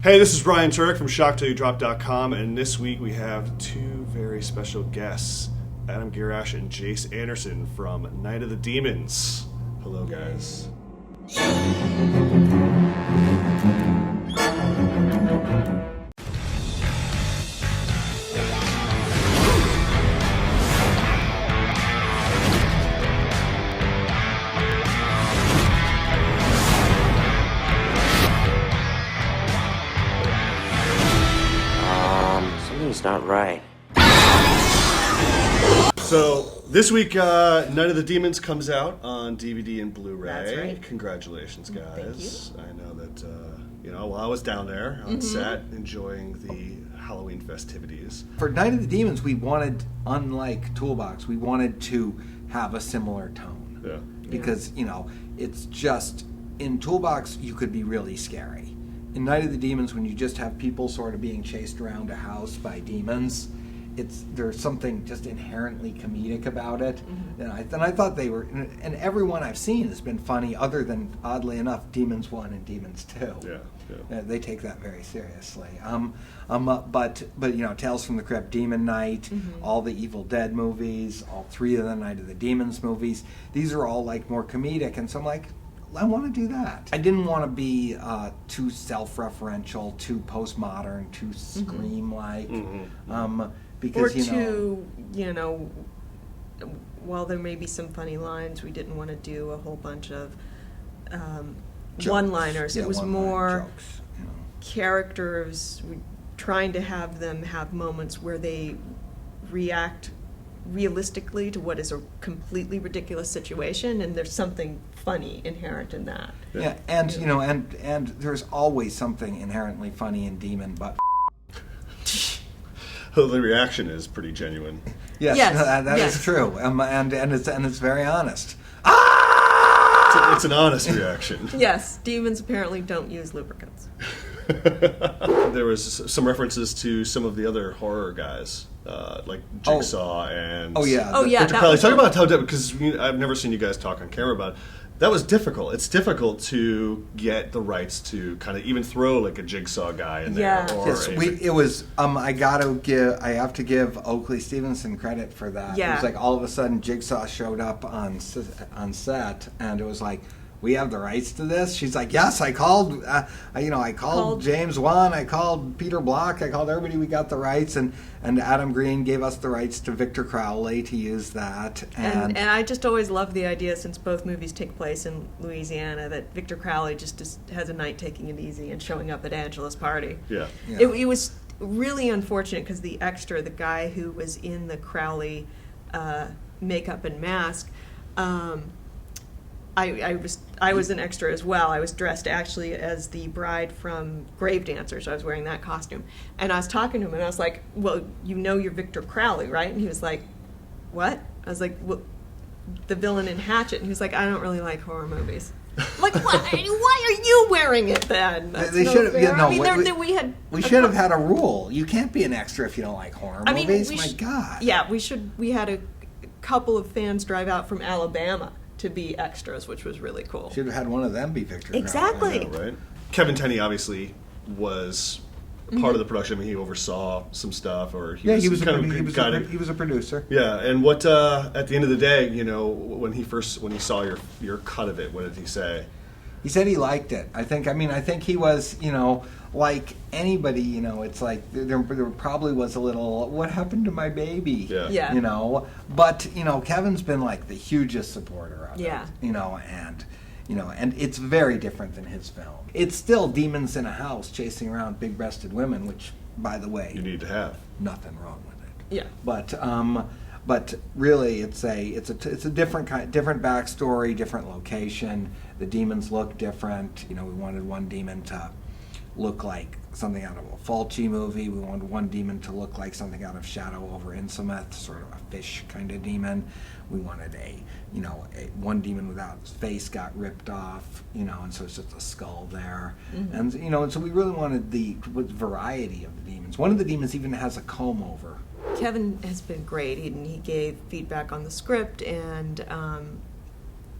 Hey, this is Ryan Turek from ShockTillYouDrop.com, and this week we have two very special guests, Adam Gierasch and Jace Anderson from Night of the Demons. Hello, guys. Something's not right. So, this week, Night of the Demons comes out on DVD and Blu-ray. That's right. Congratulations, guys. Thank you. I know that, while I was down there on set enjoying the Halloween festivities. For Night of the Demons, we wanted, unlike Toolbox, we wanted to have a similar tone. Yeah. Because, it's just, in Toolbox, you could be really scary. In Night of the Demons, when you just have people sort of being chased around a house by demons, there's something just inherently comedic about it. And I thought they were, and everyone I've seen has been funny, other than, oddly enough, Demons 1 and Demons 2. Yeah. They take that very seriously. But Tales from the Crypt, Demon Knight, all the Evil Dead movies, all three of the Night of the Demons movies, these are all like more comedic, and so I'm like, I want to do that. I didn't want to be too self-referential, too postmodern, too Scream-like, because while there may be some funny lines, we didn't want to do a whole bunch of Jokes. one-liners. Yeah, it was one-liner more jokes, characters, trying to have them have moments where they react realistically to what is a completely ridiculous situation, and there's something funny inherent in that. Yeah, and there's always something inherently funny in Demon, but The reaction is pretty genuine. yes, Yes, that yes. is true, and it's very honest. It's an honest reaction. Yes, demons apparently don't use lubricants. There was some references to some of the other horror guys, like Jigsaw and that Crowley. was Talk cool. about how difficult, because I've never seen you guys talk on camera about it. That was difficult. It's difficult to get the rights to kind of even throw like a Jigsaw guy in there. Yeah. Or Yes, it was. I have to give Oakley Stevenson credit for that. Yeah. It was like all of a sudden Jigsaw showed up on set, and it was like, we have the rights to this. She's like, yes, I called. I called James Wan. I called Peter Block. I called everybody. We got the rights, and Adam Green gave us the rights to Victor Crowley to use that. And I just always loved the idea, since both movies take place in Louisiana, that Victor Crowley just has a night taking it easy and showing up at Angela's party. Yeah. It was really unfortunate because the extra, the guy who was in the Crowley makeup and mask, I was an extra as well. I was dressed actually as the bride from Grave Dancers. I was wearing that costume. And I was talking to him, and I was like, well, you're Victor Crowley, right? And he was like, what? I was like, well, the villain in Hatchet. And he was like, I don't really like horror movies. I'm like, why are you wearing it then? That's They no should have. fair. Yeah, no, we should have had a rule. You can't be an extra if you don't like horror movies. My God. Yeah, we had a couple of fans drive out from Alabama to be extras, which was really cool. Should have had one of them be Victor. Exactly. I know, right? Kevin Tenney obviously was part of the production. I mean, he oversaw some stuff, or he was a producer. Yeah, and what at the end of the day, when he saw your cut of it, what did he say? He said he liked it. I think he was, like anybody, it's like there probably was a little, what happened to my baby? Yeah. But Kevin's been like the hugest supporter of Yeah. it. And it's very different than his film. It's still demons in a house chasing around big-breasted women, which, by the way, You need to have. nothing wrong with it. Yeah. But really, it's a different backstory, different location. The demons look different. We wanted one demon to look like something out of a Fulci movie. We wanted one demon to look like something out of Shadow over Innsmouth, sort of a fish kind of demon. We wanted one demon without his face got ripped off, and so it's just a skull there. And and so we really wanted the variety of the demons. One of the demons even has a comb over. Kevin has been great. He gave feedback on the script, and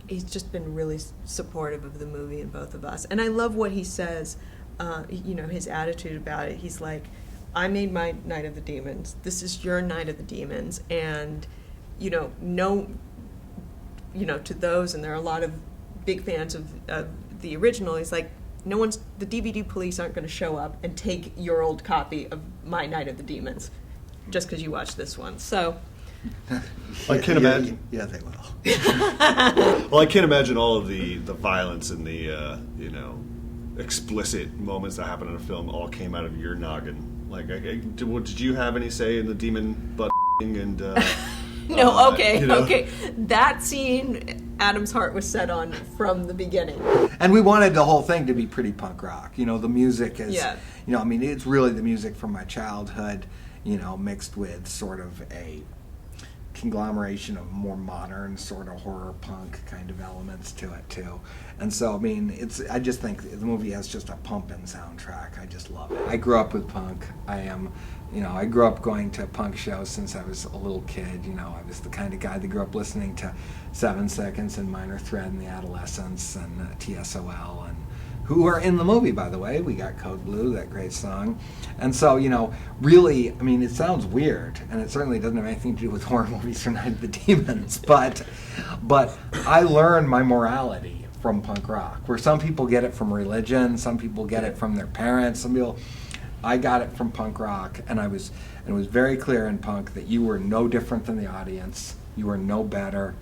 he's just been really supportive of the movie and both of us. And I love what he says his attitude about it. He's like, I made my Night of the Demons. This is your Night of the Demons. And, to those, and there are a lot of big fans of the original, he's like, the DVD police aren't going to show up and take your old copy of my Night of the Demons just because you watched this one. So... I can't imagine. Yeah, they will. Well, I can't imagine all of the violence and the explicit moments that happen in a film all came out of your noggin. Like, did you have any say in the demon butt and? No. Okay. That scene, Adam's heart was set on from the beginning. And we wanted the whole thing to be pretty punk rock. The music is. Yeah. It's really the music from my childhood. Mixed with sort of a conglomeration of more modern sort of horror punk kind of elements to it too. And so I just think the movie has just a pumping soundtrack. I just love it. I grew up with punk. I grew up going to punk shows since I was a little kid. I was the kind of guy that grew up listening to 7 Seconds and Minor Threat and the Adolescents and TSOL, and who are in the movie, by the way. We got Code Blue, that great song. And so, really, it sounds weird, and it certainly doesn't have anything to do with horror movies or Night of the Demons, but I learned my morality from punk rock, where some people get it from religion, some people get it from their parents, I got it from punk rock, and it was very clear in punk that you were no different than the audience, you were no better,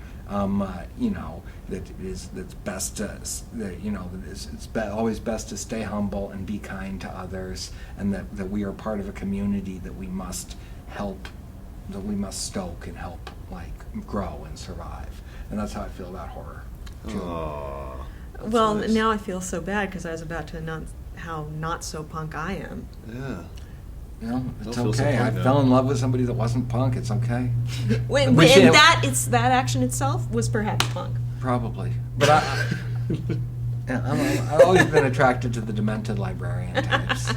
always best to stay humble and be kind to others, and that we are part of a community that we must help, that we must stoke and help grow and survive. And that's how I feel about horror. Well, nice. now I feel so bad because I was about to announce how not so punk I am. Yeah. It's Don't feel so okay. I punk now. fell in love with somebody that wasn't punk. It's okay. That action itself was perhaps punk. Probably, but I've always been attracted to the demented librarian types.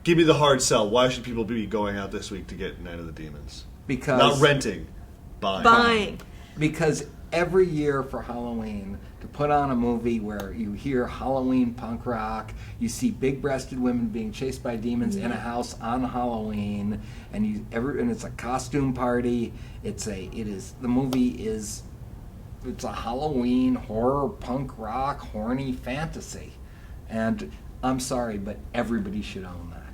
Give me the hard sell. Why should people be going out this week to get Night of the Demons? Because Not renting, buying. Buying. Because every year for Halloween, to put on a movie where you hear Halloween punk rock, you see big-breasted women being chased by demons in a house on Halloween, and it's a costume party. It's a Halloween horror punk rock horny fantasy, and I'm sorry, but everybody should own that.